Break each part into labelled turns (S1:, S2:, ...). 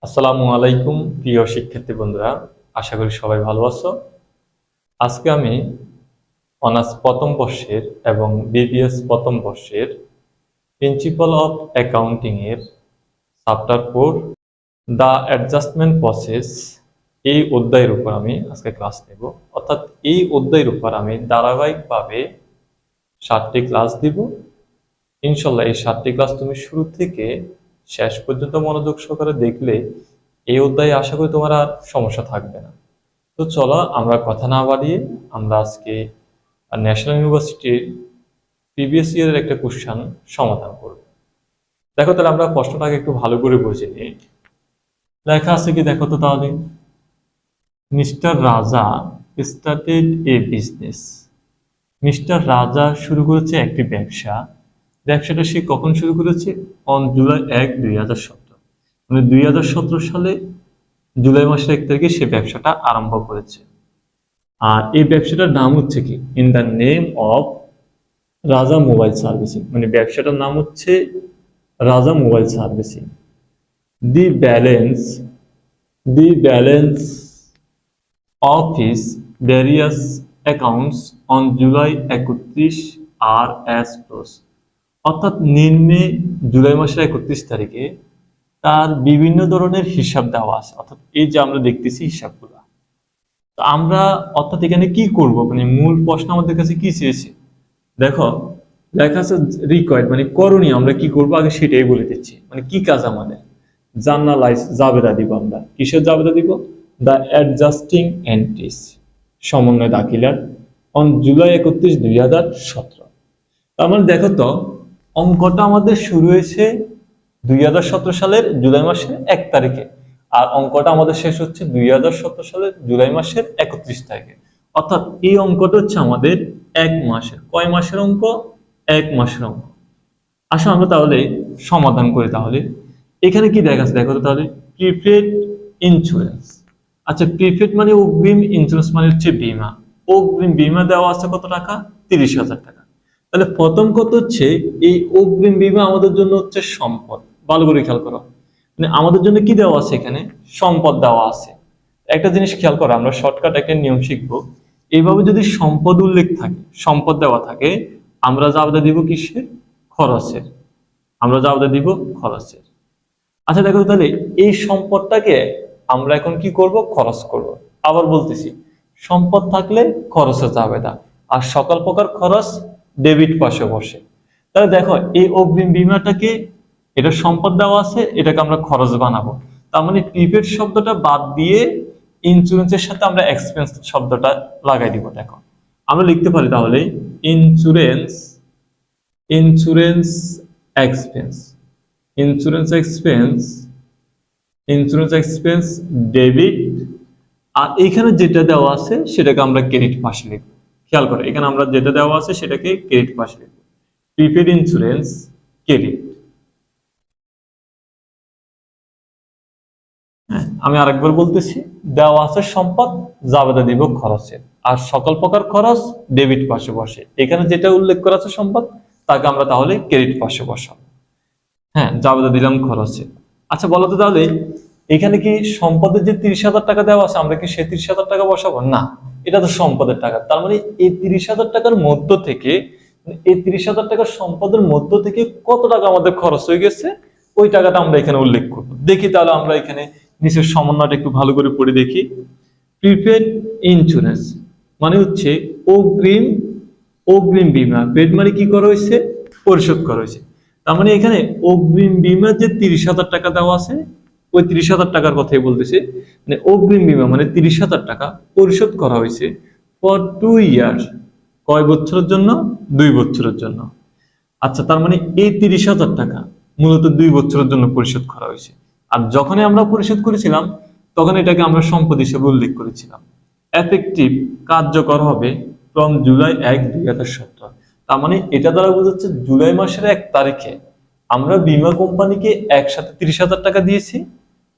S1: আসসালামু আলাইকুম প্রিয় শিক্ষার্থী বন্ধুরা, আশা করি সবাই ভালো আছো। আজকে আমি অনার্স প্রথম বর্ষের এবং বিবিএস প্রথম বর্ষের প্রিন্সিপাল অফ অ্যাকাউন্টিং এর চ্যাপ্টার 4 দ্য অ্যাডজাস্টমেন্ট প্রসেস এই অধ্যায়ের উপর আমি আজকে ক্লাস নেব। অর্থাৎ এই অধ্যায়ের উপর আমি ধারাবাহিকভাবে 7টি ক্লাস দিব। ইনশাল্লাহ এই 7টি ক্লাস তুমি শুরু থেকে শেষ পর্যন্ত মনোযোগ সহকারে দেখলে এই অধ্যায়ে আশা করি তোমার আর সমস্যা থাকবে না। তো চলো আমরা কথা না বাড়িয়ে আমরা আজকে ন্যাশনাল ইউনিভার্সিটির প্রিভিয়াস ইয়ারের একটা কোশ্চেন সমাধান করব। দেখো তাহলে আমরা প্রশ্নটাকে একটু ভালো করে বুঝে নিই। লেখা আছে কি দেখো তো তাহলে, মিস্টার রাজা স্টার্টেড এ বিজনেস। মিস্টার রাজা শুরু করেছে একটি ব্যবসা। ব্যবসাটা সে কখন শুরু করেছে? On July 1, 2017। মানে 2017 সালে জুলাই মাসের 1 তারিখে সে ব্যবসাটা আরম্ভ করেছে। আর এই ব্যবসাটার নাম হচ্ছে কি? In the name of Raja mobile servicing. মানে ব্যবসাটার নাম হচ্ছে Raja mobile servicing. The balance the balance of his various accounts on July 31 আর অ্যাজ ফলোস। অর্থাৎ নিম্নে জুলাই মাসের 31 তারিখে তার বিভিন্ন ধরনের হিসাব দেওয়া আছে। অর্থাৎ এই যে আমরা দেখতেছি হিসাবগুলো, তো আমরা অর্থাৎ এখানে কি করব, মানে মূল প্রশ্ন আমাদের কাছে কি চেয়েছে দেখো, লেখা আছে রিকোয়ার্ড মানে করণীয়, আমরা কি করব আগে সেটাই বলে দিচ্ছি। মানে কি কাজ আমাদের? জার্নালাইজ জাবেদা দিব। আমরা কিসের জাবেদা দিব? দ্য অ্যাডজাস্টিং এন্ট্রিজ সমন্বয় দাখিলার অন জুলাই 31, 2017। তার মানে দেখো তো, অঙ্কটা আমাদের শুরু হয়েছে 2017 সালের জুলাই মাসের 1 তারিখে, আর অঙ্কটা আমাদের শেষ হচ্ছে 2017 সালের জুলাই মাসের 31 তারিখে। অর্থাৎ এই অঙ্কটা হচ্ছে আমাদের 1 মাসের। কয় মাসের অঙ্ক? 1 মাসের অঙ্ক। আসো আমরা তাহলে সমাধান করি। তাহলে এখানে কি দেখা যাচ্ছে দেখো তো তাহলে, প্রিপেড ইন্স্যুরেন্স। আচ্ছা, প্রিপেড মানে অগ্রিম, ইন্স্যুরেন্স মানে হচ্ছে বীমা। অগ্রিম বীমা দেওয়া আছে কত টাকা? 30,000 টাকা। তাহলে প্রথম কত হচ্ছে, এই অগ্রিম বীমা আমাদের জন্য হচ্ছে সম্পদ। ভালো করে খেয়াল করো, মানে আমাদের জন্য কি দেওয়া আছে? এখানে সম্পদ দেওয়া আছে। একটা জিনিস খেয়াল করো, আমরা শর্টকাট একটা নিয়ম শিখবো। এইভাবে যদি সম্পদ উল্লেখ থাকে, সম্পদ দেওয়া থাকে, আমরা জাবেদা দিব কিসের? খরচের। আমরা জাবেদা দিব খরচের। আচ্ছা দেখো তাহলে, এই সম্পদটাকে আমরা এখন কি করব? খরচ করব। আবার বলতেছি, সম্পদ থাকলে খরচে জাবেদা, আর সকল প্রকার খরচ ডেবিট পাশে বসে। তাহলে দেখো, এই অগ্রিম বীমাটাকে, এটা সম্পদ দেওয়া আছে, এটাকে আমরা খরচ বানাবো। তার মানে প্রিপেড শব্দটা বাদ দিয়ে ইন্স্যুরেন্সের সাথে আমরা এক্সপেন্স শব্দটা লাগাই দিব। দেখো আমরা লিখতে পারি তাহলে insurance insurance expense insurance expense insurance expense debit. আর এখানে যেটা দেওয়া আছে সেটাকে আমরা ক্রেডিট পাশে লিখবো। খেয়াল করো, এখানে আমরা যেটা দেওয়া আছে সেটাকে ক্রেডিট পাশে লিখবো। Prepaid insurance credit. হ্যাঁ, আমি আরেকবার বলতেছি, দেওয়া আছে সম্পদ, জাবেদা দিব খরচের, আর সকল প্রকার খরচ ডেবিট পাশে বসে। এখানে যেটা উল্লেখ করা আছে সম্পদ, তাকে আমরা তাহলে ক্রেডিট পাশে বসাবো। হ্যাঁ, জাবেদা দিলাম খরচের। আচ্ছা বলো তো তাহলে, এখানে কি সম্পদের যে 30,000 টাকা দেওয়া আছে, আমরা কি সে 30,000 টাকা বসাবো? না, এটা তো সম্পদের টাকা। তার মানে এই 30,000 টাকার মধ্য থেকে, এই 30,000 টাকার সম্পদের মধ্য থেকে কত টাকা আমাদের খরচ হয়ে গেছে, ওই টাকাটা আমরা এখানে উল্লেখ করবো। দেখি তাহলে আমরা এখানে নিচের সমন্বয়টা একটু ভালো করে পড়ে দেখি। প্রিপেড ইন্স্যুরেন্স মানে হচ্ছে অগ্রিম অগ্রিম বীমা। পেড মানে কি করা হয়েছে? পরিশোধ করা হয়েছে। তার মানে এখানে অগ্রিম বীমা যে 30,000 টাকা দেওয়া আছে, ওই 30,000 টাকার কথাই বলতেছে। মানে অগ্রিম বীমা মানে 30,000 টাকা পরিশোধ করা হয়েছে ফর 2 ইয়ার। কয় বছরের জন্য? 2 বছরের জন্য। আচ্ছা, তার মানে এই 30,000 টাকা মূলত 2 বছরের জন্য পরিশোধ করা হয়েছে। আর যখনই আমরা পরিশোধ করেছিলাম, তখন এটাকে আমরা সম্পদ হিসেবে উল্লেখ করেছিলাম। এফেক্টিভ কার্যকর হবে ফ্রম জুলাই 1, 2017। তার মানে এটা দ্বারা বোঝাচ্ছে জুলাই মাসের 1 তারিখে আমরা বীমা কোম্পানিকে একসাথে 30,000 টাকা দিয়েছি।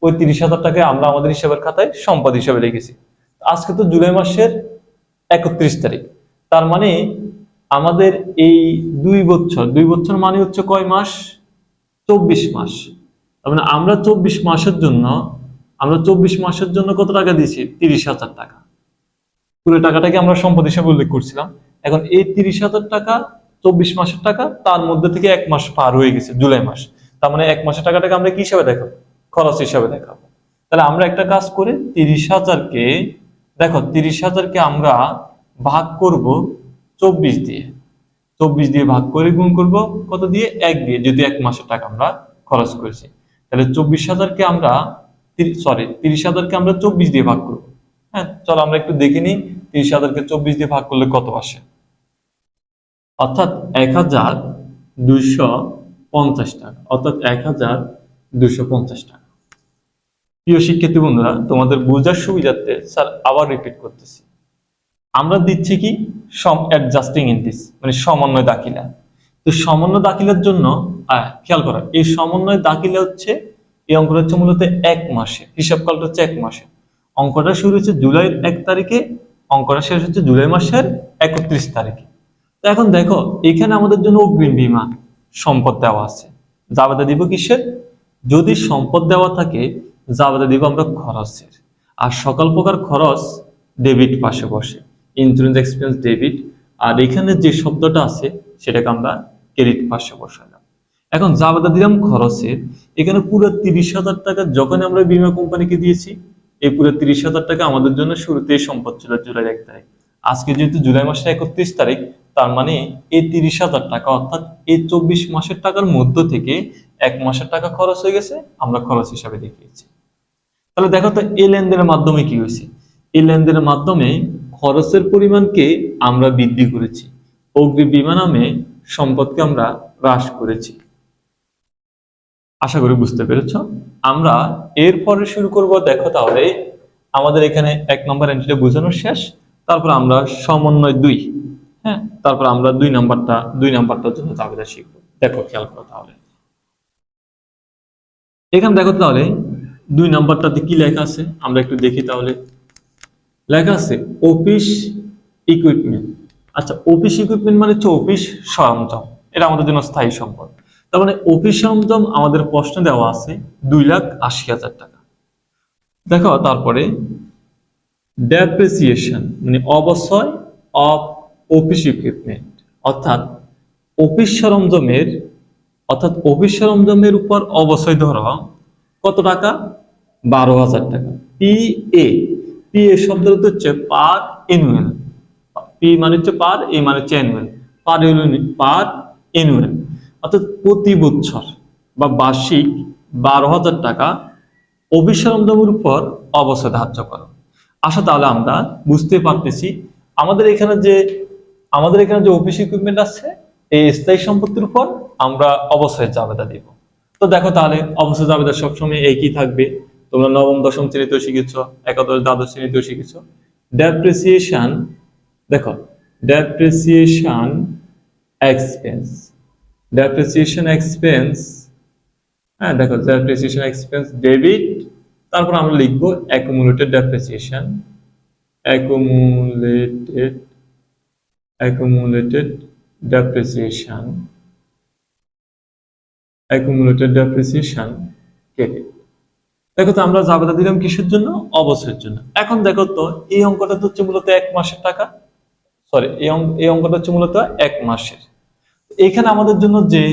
S1: ওই 30,000 টাকা আমরা আমাদের হিসাবের খাতায় সম্পদ হিসাবে লিখেছি। আজকে তো জুলাই মাসের 31 তারিখ। তার মানে আমাদের এই 2 বছর মানে হচ্ছে কয় মাস? 24 মাস। তার মানে আমরা 24 মাসের জন্য আমরা 24 মাসের জন্য কত টাকা দিয়েছি? 30,000 টাকা। পুরো টাকাটাকে আমরা সম্পদ হিসেবে উল্লেখ করছিলাম। এখন এই 30,000 টাকা 24 মাসের টাকা, তার মধ্যে থেকে 1 মাস পার হয়ে গেছে, জুলাই মাস। তার মানে 1 মাসের টাকাটাকে আমরা কি হিসাবে দেখাবো? খরচ হিসাবে দেখাবো। তাহলে আমরা একটা কাজ করি, 30,000 কে দেখো 30,000 কে আমরা ভাগ করব 24 দিয়ে। 24 দিয়ে ভাগ করে গুণ করব কত দিয়ে? 1 দিয়ে, যদি 1 মাসের টাকা আমরা খরচ করেছি। তাহলে 24,000-কে আমরা 30,000-কে আমরা 24 দিয়ে ভাগ করব। হ্যাঁ, চলো আমরা একটু দেখে নিই 30,000-কে 24 দিয়ে ভাগ করলে কত আসে। অর্থাৎ 1,250 টাকা, অর্থাৎ 1,250 টাকা। প্রিয় শিক্ষার্থী বন্ধুরা, তোমাদের বোঝার সুবিধার্থে স্যার আবার রিপিট করতেছি। আমরা দিচ্ছি কি? সম অ্যাডজাস্টিং ইন্ডিস, মানে সমন্বয় দাখিলা। তো সমন্বয় দাখিলার জন্য খেয়াল করা, এই সমন্বয় দাখিলা হচ্ছে, এই অঙ্কটা হচ্ছে মূলত 1 মাসে, হিসাবকালটা হচ্ছে 1 মাসে। অঙ্কটা শুরু হচ্ছে জুলাইয়ের 1 তারিখে, অঙ্কটা শেষ হচ্ছে জুলাই মাসের 31 তারিখে। তো এখন দেখো, এখানে আমাদের জন্য অগ্রিম বীমা সম্পদ দেওয়া আছে। জাবেদা দিব কিসের? যদি সম্পদ দেওয়া থাকে জাবেদা দিব আমরা খরচের। আর সকল প্রকার খরচ ডেবিট পাশে বসে, ইন্স্যুরেন্স এক্সপেন্স ডেবিট। আর এখানে যে শব্দটা আছে সেটাকে আমরা ক্রেডিট পাশে বসালাম। এখন জাবেদা দিলাম খরচের। এখানে পুরো 30,000 টাকা যখন আমরা বীমা কোম্পানিকে দিয়েছি, এই পুরো 30,000 টাকা আমাদের জন্য শুরুতেই সম্পদ ছিল জুলাই 1 তারিখ। আজকে যেহেতু জুলাই মাসের 31 তারিখ, তার মানে এই 30,000 টাকা অর্থাৎ এই 24 মাসের টাকার মধ্য থেকে 1 মাসের টাকা খরচ হয়ে গেছে, আমরা খরচ হিসাবে দেখিয়েছি। তাহলে দেখো তো এই লেনদেনের মাধ্যমে কি হয়েছে? এই লেনদেনের মাধ্যমে খরচের পরিমাণকে আমরা বৃদ্ধি করেছি, অগ্রিম বীমা নামে সম্পদকে আমরা হ্রাস করেছি। আশা করি বুঝতে পেরেছ। আমরা এরপরে শুরু করব। দেখো তাহলে আমাদের এখানে 1 নম্বর এন্ট্রিটা বোঝানো শেষ। তারপর আমরা সমন্বয় 2, হ্যাঁ, তারপর আমরা 2 নাম্বারটার জন্য জাবেদা শিখব। দেখো খেয়াল করো তাহলে এখানে দেখো তাহলে 2 নাম্বারটাতে কি লেখা আছে আমরা একটু দেখি। তাহলে লেখা আছে অফিস ইকুইপমেন্ট। আচ্ছা, অফিস ইকুইপমেন্ট মানে হচ্ছে অফিস সরঞ্জাম, এটা আমাদের জন্য স্থায়ী সম্পদ। তার মানে অফিস সরঞ্জাম আমাদের প্রশ্নে দেওয়া আছে 2,80,000 টাকা। দেখো তারপরে ডেপ্রিসিয়েশন মানে অবশ্যই অফ অফিস ইকুইপমেন্ট, অর্থাৎ অফিস সরঞ্জামের উপর অবশ্যই ধরো কত টাকা? 12,000 টাকা। পি এ শব্দটা হচ্ছে পার অ্যানুয়াল। পি মানে হচ্ছে পার, এ মানে হচ্ছে অ্যানুয়াল। পার অ্যানুয়াল অর্থাৎ প্রতি বছর বা বার্ষিক 12,000 টাকা অফিস সরঞ্জামের উপর অবশ্যই ধার্য করো। আশা তাহলে আমরা বুঝতে পারতেছি আমাদের এখানে যে অফিস ইকুইপমেন্ট আছে, এই স্থায়ী সম্পত্তির উপর আমরা অবশ্যই জাবেদা দিব। তো দেখো তাহলে অবশ্যই জাবেদা সবসময় একই থাকবে। তোমরা নবম দশম শ্রেণীতেও শিখেছ, একাদশ দ্বাদশ শ্রেণীতেও শিখেছ। ডেপ্রিসিয়েশন, দেখো ডেপ্রিসিয়েশন এক্সপেন্স, হ্যাঁ দেখো ডেপ্রিসিয়েশন এক্সপেন্স ডেবিট। তারপর আমরা লিখবো accumulated depreciation, accumulated depreciation credit। দেখো তো আমরা জাবেদা দিলাম কিসের জন্য? অবশ্যের জন্য। এখন দেখো তো এই অঙ্কটা তো হচ্ছে মূলত 1 মাসের টাকা, এই অঙ্কটা হচ্ছে মূলত 1 মাসের। এখানে আমাদের জন্য যে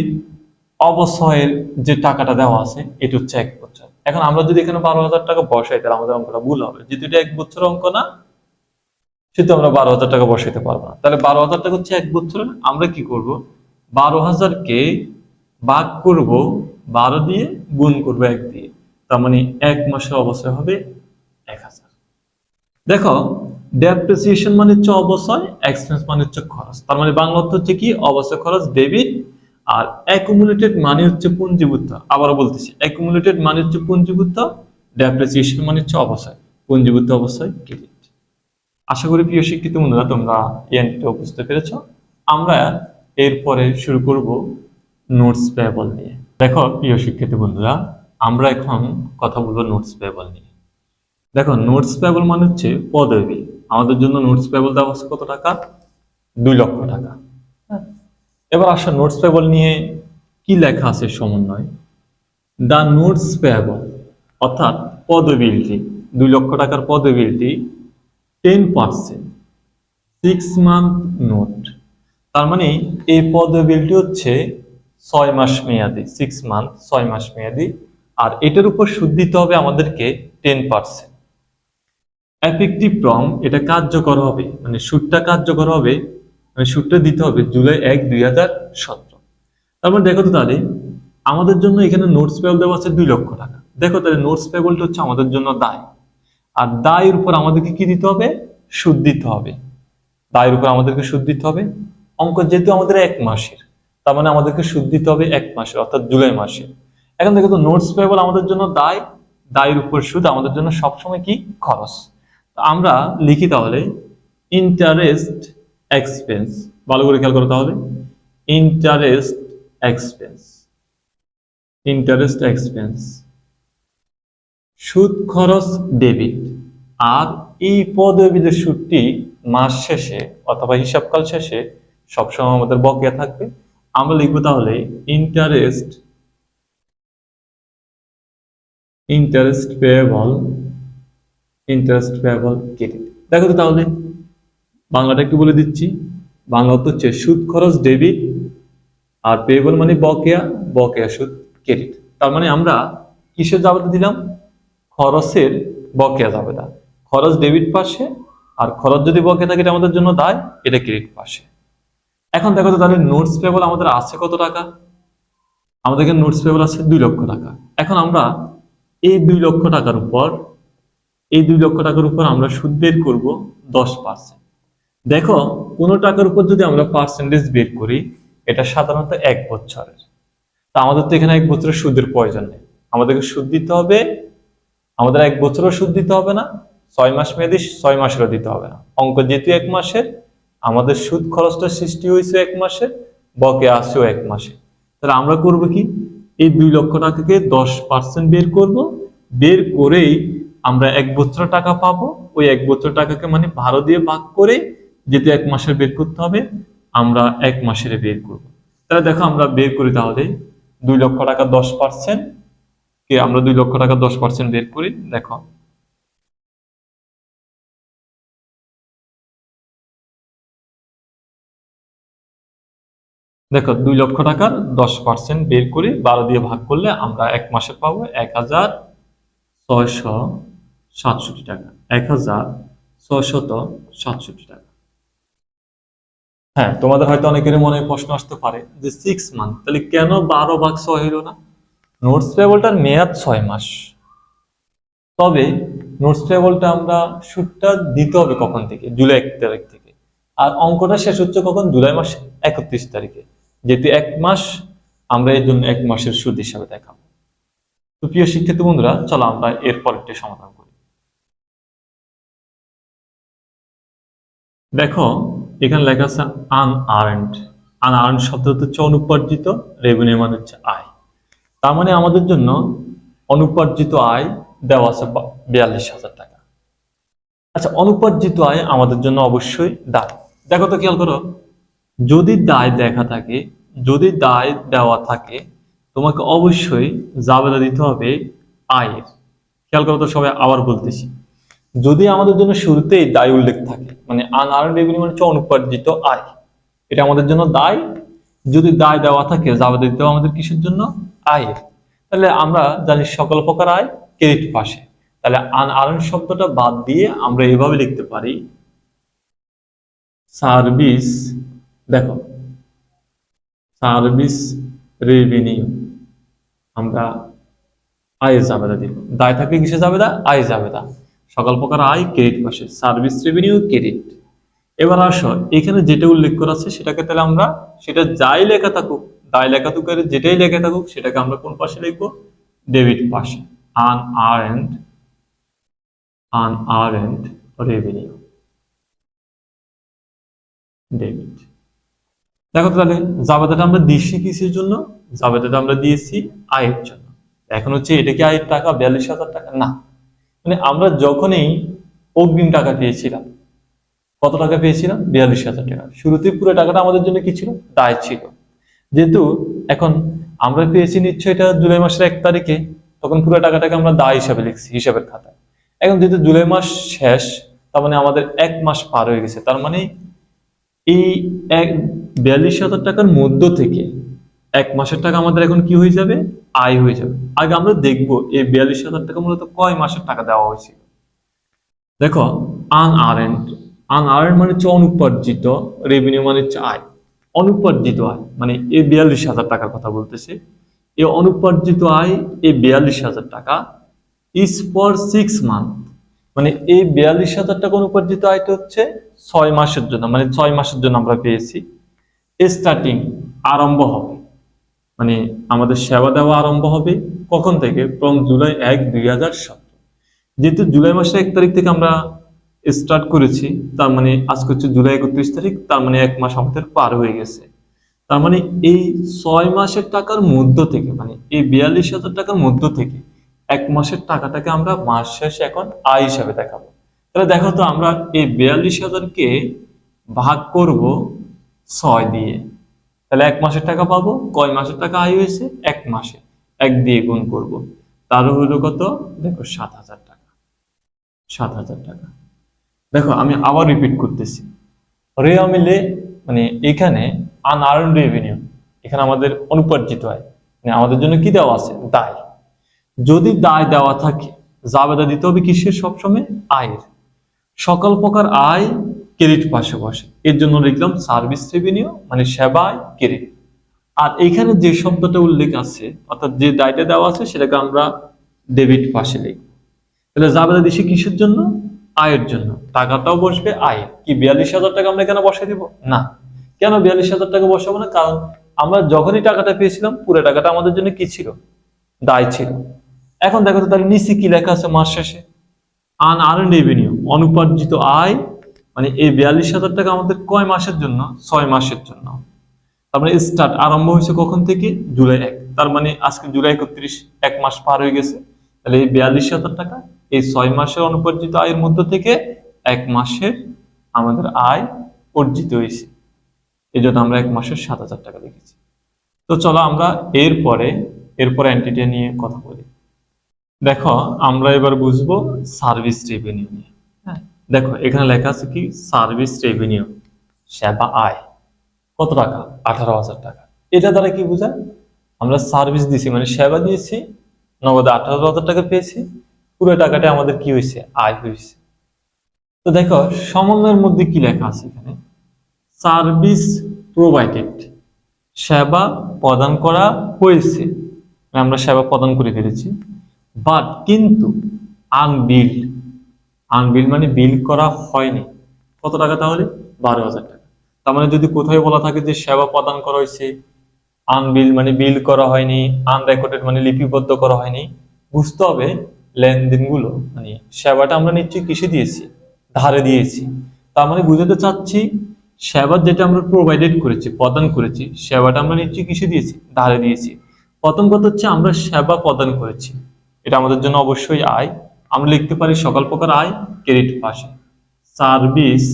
S1: অবশ্যয়ের যে টাকাটা দেওয়া আছে এটা হচ্ছে 1 বছর। এখন আমরা যদি এখানে 12,000 টাকা বসাই তাহলে আমাদের অঙ্কটা ভুল হবে। যেহেতু এটা 1 বছর অঙ্ক না, সেহেতু আমরা 12,000 টাকা বসাইতে পারবো না। তাহলে 12,000 টাকা হচ্ছে 1 বছরের। আমরা কি করব? 12,000-কে ভাগ করব 12 দিয়ে, গুণ করব 1 দিয়ে। তার মানে 1 মাসের অবশ্যই হবে 1,000। দেখো ডেপ্রিসিয়েশন মানে হচ্ছে অবশ্যই, এক্সপেন্স মানে হচ্ছে খরচ। তার মানে বাংলা অর্থ হচ্ছে কি? অবশ্যই খরচ ডেবিট। আর অ্যাকুমুলেটেড মানে হচ্ছে পুঞ্জীভূত। আবারও বলতেছি, অ্যাকুমুলেটেড মানে হচ্ছে পুঞ্জীভূত, ডেপ্রিসিয়েশন মানে হচ্ছে অবশ্যই, পুঞ্জীভূত অবশ্যই ক্রেডিট। আশা করি প্রিয় শিক্ষার্থী বন্ধুরা তোমরা এই অঙ্কটা বুঝতে পেরেছ। আমরা এরপরে শুরু করব নোটস পেয়েবল নিয়ে। দেখো প্রিয় শিক্ষার্থী বন্ধুরা, আমরা এখন কথা বলবো নোটস পেয়েবল নিয়ে। দেখো নোটস পেয়েবল মানে হচ্ছে পদবী বিল। আমাদের জন্য নোটস পেয়েবল দেওয়া হচ্ছে কত টাকা? 2 লক্ষ টাকা। এবার আসো নোটস পেয়েবল নিয়ে কি লেখা আছে সমন্বয়। দ্য নোটস পেয়েবল অর্থাৎ পদবিলটি 2 লক্ষ টাকার পদবিলটি 10%, 6 মান্থ নোট। তার মানে এই পদবিলটি হচ্ছে 6 মাস মেয়াদি, 6 মান্থ, 6 মাস মেয়াদি। আর এটার উপর সুদ দিতে হবে আমাদেরকে 10%। এফেক্টিভ ফ্রম, এটা কার্যকর হবে, মানে সুদটা কার্যকর হবে, মানে সুদটা দিতে হবে জুলাই 1, 2017। তারপর দেখো তো তাহলে আমাদের জন্য এখানে নোটস পেবল দেওয়া আছে 2 লক্ষ টাকা। দেখো তাহলে নোটস পেবলটা হচ্ছে আমাদের জন্য দায়, আর দায়ের উপর আমাদেরকে কি দিতে হবে? সুদ দিতে হবে। দায়ের উপর আমাদেরকে সুদ দিতে হবে। অঙ্ক যেহেতু আমাদের 1 মাসের, তার মানে আমাদেরকে সুদ দিতে হবে 1 মাসের, অর্থাৎ জুলাই মাসে। এখন দেখো তো নোটস পেবল আমাদের জন্য দায়, দায়ের উপর সুদ আমাদের জন্য সবসময় কি? খরচ। আমরা লিখি তাহলে ইন্টারেস্ট এক্সপেন্স। ভালো করে খেয়াল করো তাহলে, ইন্টারেস্ট এক্সপেন্স, ইন্টারেস্ট এক্সপেন্স, সুদ খরচ ডেবিট। আর এই পদবিদের সুদটি মাস শেষে অথবা হিসাবকাল শেষে সবসময় আমাদের বকেয়া থাকবে। আমরা লিখবো তাহলে interest, interest payable, interest payable credit. দেখো তো তাহলে বাংলাটা একটু বলে দিচ্ছি। বাংলা হচ্ছে সুদ খরচ ডেবিট, আর পেয়েবল মানে বকেয়া, বকেয়া সুদ ক্রেডিট। তার মানে আমরা কিসের জাবেদা দিলাম? খরচের বকেয়া জাবেদা। খরচ ডেবিট পাশে, আর খরচ যদি বকেয়া থাকে এটা আমাদের জন্য দায়, এটা ক্রেডিট পাশে। এখন দেখো তো তাহলে নোটস পেয়েবল আমাদের আছে কত টাকা? আমাদের এখানে নোটস পেয়েবল আছে 2 লক্ষ টাকা। এখন আমরা এই 2 লক্ষ টাকার উপর, এই 2 লক্ষ টাকার উপর আমরা সুদ বের করবো 10%। দেখো কোনো টাকার উপর যদি আমরা পার্সেন্টেজ বের করি, এটা সাধারণত 1 বছরের। তা আমাদের তো এখানে 1 বছরের সুদের প্রয়োজন নেই, আমাদেরকে সুদ দিতে হবে, আমাদের 1 বছরও সুদ দিতে হবে না, 6 মাস মেয়াদি 6 মাসেরও দিতে হবে না। অঙ্ক যেহেতু 1 মাসের, আমাদের সুদ খরচটা সৃষ্টি হয়েছে 1 মাসে, বকেয়া আসেও 1 মাসে। তাহলে আমরা করব কি? এই 2 লক্ষ টাকাকে 10% বের করব, বের করেই আমরা 1 বছর টাকা পাবো। ওই 1 বছর টাকাকে মানে 12 দিয়ে ভাগ করে, যেহেতু 1 মাসের বের করতে হবে, আমরা 1 মাসের বের করব। তাহলে দেখো আমরা বের করি তাহলে 2 লক্ষ টাকা 10% কে, আমরা 2 লক্ষ টাকা 10% বের করি। দেখো দেখো 2 লক্ষ টাকার 10% বের করে 12 দিয়ে ভাগ করলে আমরা 1 মাসে পাবো 1667 টাকা, 1667 টাকা। হ্যাঁ, তোমাদের হয়তো অনেকের মনে প্রশ্ন আসতে পারে যে 6 মান্থ, তাহলে কেন 12/6 হইল না? নোটস পেয়েবলটার মেয়াদ 6 মাস, তবে নোটস পেয়েবলটা আমরা সুদটা দিতে হবে কখন থেকে? জুলাই 1 তারিখ থেকে। আর অঙ্কটা শেষ হচ্ছে কখন? জুলাই মাসে 31 তারিখে। যেহেতু 1 মাস, আমরা এই জন্য 1 মাসের সুদ হিসাবে দেখাবো। তো প্রিয় শিক্ষার্থী বন্ধুরা, চলো আমরা এর পরেরটি সমাধান করি। দেখো এখানে লেখা আছে আনআর্নড। আনআর্নড শব্দ হচ্ছে অনুপার্জিত, রেভিনিউ মানে হচ্ছে আয়। তার মানে আমাদের জন্য অনুপার্জিত আয় দেওয়া আছে 42,000 টাকা। আচ্ছা, অনুপার্জিত আয় আমাদের জন্য অবশ্যই দায়। দেখো তো খেয়াল করো, যদি দায় দেখা থাকে, যদি দায় দেওয়া থাকে, তোমাকে অবশ্যই জাবেদা দিতে হবে আয়ের। খেয়াল করো তো সবাই, আবার বলতেছি, যদি আমাদের জন্য শুরুতেই দায় উল্লেখ থাকে, মানে আনআর্নড রেভিনিউ মানে হচ্ছে অনুপার্জিত আয়, এটা আমাদের জন্য দায়। যদি দায় দেওয়া থাকে, জাবেদা দিতে হবে আমাদের কিসের জন্য? আয়ের। তাহলে আমরা জানি সকল প্রকার আয় ক্রেডিট পাশে, তাহলে আনআর্নড শব্দটা বাদ দিয়ে আমরা এভাবে লিখতে পারি সার্ভিস, দেখো সার্ভিস রেভিনিউ, আমরা আয়ের জাবেদা দিব। দায় থাকলে কিসে জাবেদা? আয় জাবেদা। সকল প্রকার আয় ক্রেডিট পাশে, সার্ভিস রেভিনিউ ক্রেডিট। এবার আসো, এখানে যেটা উল্লেখ করা আছে সেটাকে তাহলে আমরা, সেটা যাই লেখা থাকুক, দায় লেখা থাকুক আর যেটাই লেখা থাকুক, সেটাকে আমরা কোন পাশে লিখবো? ডেবিট পাশে। Unearned, unearned revenue, debit. দেখো তো তাহলে জাবেদাটা আমরা দিয়েছি কিসের জন্য? জাবেদাটা আমরা দিয়েছি আয়ের জন্য। এখন হচ্ছে এটা কি আয়ের টাকা 42,000 টাকা? না, মানে আমরা যখনই অগ্রিম টাকা পেয়েছিলাম, কত টাকা পেয়েছিলাম? 42,000 টাকা। শুরুতে পুরো টাকাটা আমাদের জন্য কি ছিল? দায় ছিল। যেহেতু এখন আমরা পেয়েছি নিশ্চয় এটা জুলাই মাসের 1 তারিখে, তখন পুরো টাকাটাকে আমরা দায় হিসাবে লিখছি হিসাবের খাতায়। এখন যেহেতু জুলাই মাস শেষ, তার মানে আমাদের 1 মাস পার হয়ে গেছে। তার মানে এই 42,000 টাকার মধ্য থেকে 1 মাসের টাকা আমাদের এখন কি হয়ে যাবে, আয় হয়ে যাবে। আগে আমরা দেখবো এই 42,000 টাকা মূলত কয় মাসের টাকা দেওয়া হয়েছিল। দেখো, আনআরেন্ড, আনআরেন্ড মানে হচ্ছে অনুপার্জিত, রেভিনিউ মানে হচ্ছে আয়। অনুপার্জিত আয় মানে এই 42,000 টাকার কথা বলতেছে। এই অনুপার্জিত আয় এই 42,000 টাকা ইজ ফর 6 মান্থ, মানে এই 42,000 টাকা অনুপার্জিত আয়টা হচ্ছে 6 মাসের জন্য, মানে 6 মাসের জন্য আমরা পেয়েছি। স্টার্টিং আরম্ভ হবে, মানে আমাদের সেবা দেওয়া আরম্ভ হবে কখন থেকে, ফ্রম জুলাই 1, 2017। যেহেতু জুলাই মাসের 1 তারিখ থেকে আমরা স্টার্ট করেছি, তার মানে আজকে হচ্ছে জুলাই 31 তারিখ, তার মানে 1 মাস আমাদের পার হয়ে গেছে। তার মানে এই 6 মাসের টাকার মধ্য থেকে, মানে এই 42,000 টাকার মধ্য থেকে 1 মাসের টাকাটাকে আমরা মাস শেষে এখন আয় হিসাবে দেখাবো। তাহলে দেখো তো, আমরা এই 42,000-কে ভাগ করব 6 দিয়ে, তাহলে 1 মাসের টাকা পাবো। কয় মাসের টাকা আয় হয়েছে, 1 মাসে, 1 দিয়ে গুণ করব, তার হলো কত, দেখো 7,000 টাকা। 7,000 টাকা। দেখো আমি আবার রিপিট করতেছি, রেওয়া মিলে মানে এখানে আনআর্ন রেভিনিউ, এখানে আমাদের অনুপার্জিত আয়, মানে আমাদের জন্য কি দেওয়া আছে, দায়। যদি দায় দেওয়া থাকে, জাবেদা দিতে হবে কিসের, সবসময় আয়ের। সকল প্রকার আয় ক্রেডিট পাশে বসে, এর জন্য লিখলাম সার্ভিস রেভিনিউ, মানে সেবা আয় ক্রেডিট। আর এখানে যে শব্দটা উল্লেখ আছে, অর্থাৎ যে দায়টা দেওয়া আছে, সেটাকে আমরা ডেবিট পাশে লিখব। তাহলে জাবেদা দিছি কিসের জন্য, আয়ের জন্য। টাকাটাও বসবে আয়। কি 42,000 টাকা আমরা কেন বসাই দিব না? কেন 42,000 টাকা বসাবো না? কারণ আমরা যখনই টাকাটা পেয়েছিলাম, পুরো টাকাটা আমাদের জন্য কি ছিল, দায় ছিল। এখন দেখো তো, তাহলে নিচে কি লেখা আছে মাস শেষে, আনআর্নড রেভিনিউ, অনুপার্জিত আয়, মানে এই 42,000 টাকা আমাদের কয় মাসের জন্য, 6 মাসের জন্য। তার মানে স্টার্ট আরম্ভ হয়েছে কখন থেকে, জুলাই 1, তার মানে আজকে জুলাই 31, 1 মাস পার হয়ে গেছে। তাহলে এই 42,000 টাকা এই 6 মাসের অনুপার্জিত আয়ের মধ্য থেকে 1 মাসের আমাদের আয় অর্জিত হয়েছে। এই জন্য আমরা 1 মাসের 7,000 টাকা লিখেছি। তো চলো আমরা এরপরে এন্টিটি নিয়ে কথা বলি। দেখো আমরা এবার বুঝবো সার্ভিস রেভিনিউ নিয়ে। হ্যাঁ, দেখো এখানে লেখা আছে কি, সার্ভিস রেভিনিউ, সেবা আয় কত টাকা, 18,000 টাকা। এটা দ্বারা কি বোঝায়, আমরা সার্ভিস দিয়েছি মানে সেবা দিয়েছি, নগদ 18,000 টাকা পেয়েছি, পুরো টাকাটা আমাদের কি হয়েছে, আয় হয়েছে। তো দেখো সমন্বয়ের মধ্যে কি লেখা আছে এখানে, সার্ভিস প্রোভাইডেড, সেবা প্রদান করা হয়েছে, আমরা সেবা প্রদান করে ফেলেছি। বাট কিন্তু আনবিল্ড, আনবিল্ড মানে বিল করা হয়নি, কত টাকা তাহলে, 12,000 টাকা। তার মানে যদি কোথায় বলা থাকে যে সেবা প্রদান করা হয়েছে, আনবিল মানে বিল করা হয়নি, আনরেকর্ডেড মানে লিপিবদ্ধ করা হয়নি, বুঝতে হবে লেনদেনগুলো, মানে সেবাটা আমরা নিশ্চয়ই কিসে দিয়েছি, ধারে দিয়েছি। তার মানে বুঝাতে চাচ্ছি, সেবা যেটা আমরা প্রোভাইডেড করেছি, প্রদান করেছি, সেবাটা আমরা নিশ্চয়ই কিসে দিয়েছি, ধারে দিয়েছি। প্রথম কথা হচ্ছে আমরা সেবা প্রদান করেছি, এটা আমাদের জন্য অবশ্যই আয়। আমরা লিখতে পারি সকল প্রকার আয় ক্রেডিট পাশে, service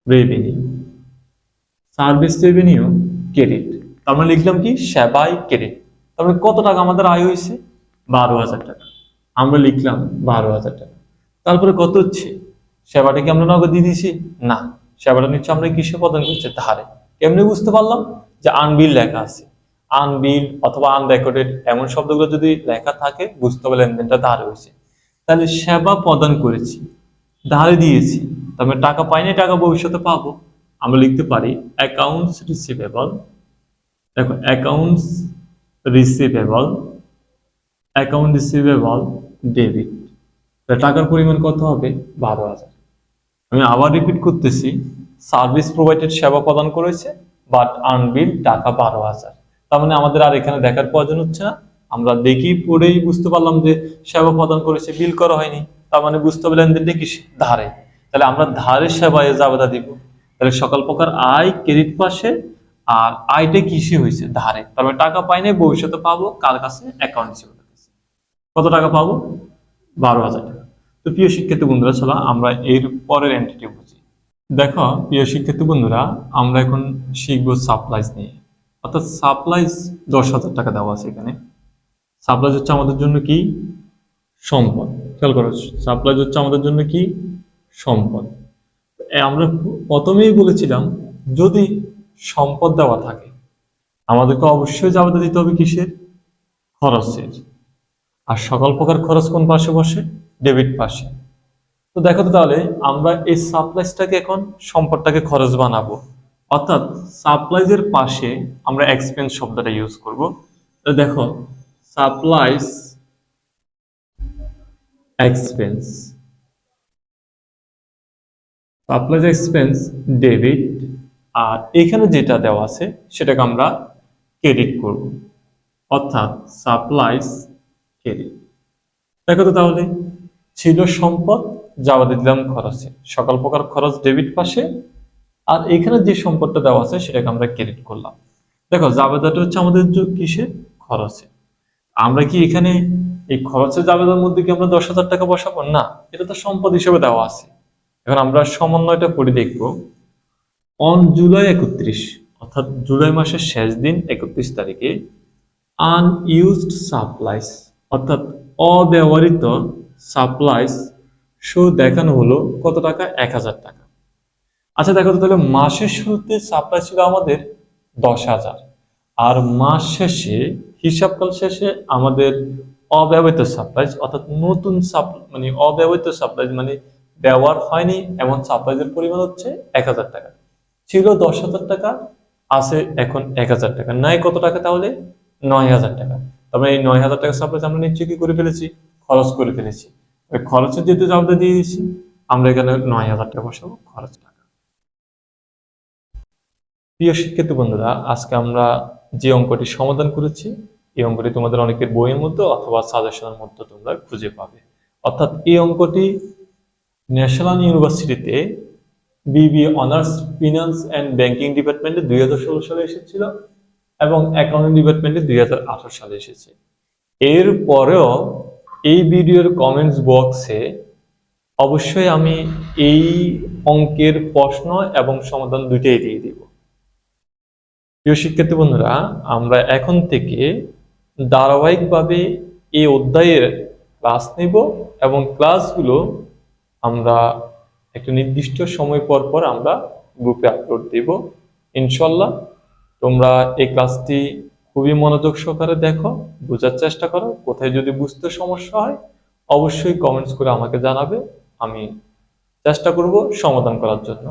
S1: revenue, service revenue credit. তার মানে লিখলাম কি, সেবায় ক্রেডিট। তারপরে কত টাকা আমাদের আয় হয়েছে, 12,000 টাকা, আমরা লিখলাম 12,000 টাকা। তারপরে কত হচ্ছে, সেবাটা কি আমরা নগদ দিয়ে দিয়েছি না, সেবাটা নিচ্ছে আমরা কিসে প্রদান করছি, ধারে। এমনি বুঝতে পারলাম যে আনবিল লেখা আছে, আনবিল অথবা আনরেকর্ডেড এমন শব্দগুলো যদি লেখা থাকে, বুঝতে হবে লেনদেনটা ধারে হয়েছে। তাহলে সেবা প্রদান করেছি, ধারে দিয়েছি, তার মানে টাকা পাইনি, টাকা ভবিষ্যতে পাবো। আমরা লিখতে পারি অ্যাকাউন্টস রিসিভেবল, দেখো accounts receivable, account receivable debit. টাকার পরিমাণ কত হবে, 12,000। আমি আবার রিপিট করতেছি, সার্ভিস প্রোভাইডেড, সেবা প্রদান করেছে, বাট আনবিল টাকা 12,000। তার মানে আমাদের আর এখানে দেখার প্রয়োজন হচ্ছে না, আমরা দেখি পড়েই বুঝতে পারলাম যে সেবা প্রদান করেছে, বিল করা হয়নি, তার মানে বুঝতে হবে লেনদেনটা কি, ধারে। তাহলে আমরা ধারের সেবায় জাবেদা দিব। তাহলে সকল প্রকার আয় ক্রেডিট পাশে, আর আয়টা কিসে হয়েছে, ধারে। তার মানে টাকা পাইনি, ভবিষ্যতে পাবো, কার কাছে, অ্যাকাউন্ট রিসিভেবলের কাছে। কত টাকা পাবো, 12,000 টাকা। তো প্রিয় শিক্ষার্থী বন্ধুরা, চলো আমরা এর পরের এন্টিটি বুঝি। দেখো প্রিয় শিক্ষার্থী বন্ধুরা, আমরা এখন শিখবো সাপ্লাইজ নিয়ে। অর্থাৎ সাপ্লাইজ 10,000 টাকা দেওয়া আছে এখানে। সাপ্লাইজ হচ্ছে আমাদের জন্য কি? সম্পদ। খেয়াল করো, সাপ্লাইজ হচ্ছে আমাদের জন্য কি? সম্পদ। আমরা প্রথমেই বলেছিলাম যদি সম্পদ দেওয়া থাকে আমাদেরকে অবশ্যই জাবেদা দিতে হবে কিসের? খরচের। আর সকল প্রকার খরচ কোন পাশে বসে? ডেবিট পাশে। তো দেখো তো তাহলে আমরা এই সাপ্লাইজটাকে এখন সম্পদটাকে খরচ বানাবো, অর্থাৎ সাপ্লাইজের পাশে আমরা এক্সপেন্স শব্দটা ইউজ করব। তো দেখো, supplies expense, supplies expense debit, আর এখানে যেটা দেওয়া আছে সেটাকে আমরা ক্রেডিট করব, অর্থাৎ সাপ্লাইজ ক্রেডিট। দেখো তো তাহলে ছিল সম্পদ, জাবেদা দিলাম খরচে, সকল প্রকার খরচ ডেবিট পাশে, আর এখানে যে সম্পদটা দেওয়া আছে সেটাকে আমরা ক্রেডিট করলাম। দেখো জাবেদাটা হচ্ছে আমাদের কিসে? খরচে। আমরা কি এখানে এই খরচের জাবেদার মধ্যে কি আমরা 10,000 টাকা বসাবো? না, এটা তো সম্পদ হিসেবে দেওয়া আছে। এখন আমরা সমন্বয়টা করে দেখব। অন জুলাই 31, অর্থাৎ জুলাই মাসের শেষ দিন 31 তারিখে আনইউজড সাপ্লাইস, অর্থাৎ অব্যবহৃত সাপ্লাইস শো দেখানো হলো কত টাকা? 1,000 টাকা। আচ্ছা দেখো তো তাহলে মাসের শুরুতে সাপ্লাই ছিল আমাদের 10,000, আর মাস শেষে হিসাবকাল শেষে আমাদের অব্যবহৃত সাপ্লাইজ, অর্থাৎ নতুন মানে অব্যবহৃত সাপ্লাইজ মানে ব্যবহার হয়নি এমন সাপ্লাইজের পরিমাণ হচ্ছে 1,000 টাকা। ছিল 10,000 টাকা, আছে এখন 1,000 টাকা, নাই কত টাকা তাহলে? 9,000 টাকা। তবে এই 9,000 টাকা সাপ্লাইজ আমরা নিশ্চয়ই কি করে ফেলেছি? খরচ করে ফেলেছি। ওই খরচের যেহেতু জবাবটা দিয়ে দিয়েছি, আমরা এখানে 9,000 টাকা বসাবো খরচ টাকা। প্রিয় শিক্ষার্থী বন্ধুরা, আজকে আমরা যে অঙ্কটি সমাধান করেছি এই অঙ্কটি তোমাদের অনেকের বইয়ের মধ্যে অথবা সাজেশনের মধ্যে তোমরা খুঁজে পাবে। অর্থাৎ এই অঙ্কটি ন্যাশনাল ইউনিভার্সিটিতে BBA honours finance and banking ডিপার্টমেন্টে 2016 সালে এসেছিল এবং অ্যাকাউন্টিং ডিপার্টমেন্টে 2018 সালে এসেছে। এর পরেও এই ভিডিওর কমেন্টস বক্সে অবশ্যই আমি এই অঙ্কের প্রশ্ন এবং সমাধান দুইটাই দিয়ে দিব। প্রিয় শিক্ষার্থী বন্ধুরা, আমরা এখন থেকে ধারাবাহিকভাবে এই অধ্যায়ের ক্লাস নেব এবং ক্লাসগুলো আমরা একটা নির্দিষ্ট সময় পর পর আমরা গ্রুপে আপলোড দেব ইনশাল্লাহ। তোমরা এই ক্লাসটি খুবই মনোযোগ সহকারে দেখো, বোঝার চেষ্টা করো। কোথায় যদি বুঝতে সমস্যা হয় অবশ্যই কমেন্টস করে আমাকে জানাবে, আমি চেষ্টা করব সমাধান করার জন্য।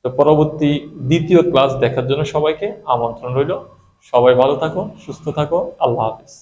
S1: তো পরবর্তী দ্বিতীয় ক্লাস দেখার জন্য সবাইকে আমন্ত্রণ রইল। সবাই ভালো থাকো, সুস্থ থাকো, আল্লাহ হাফেজ।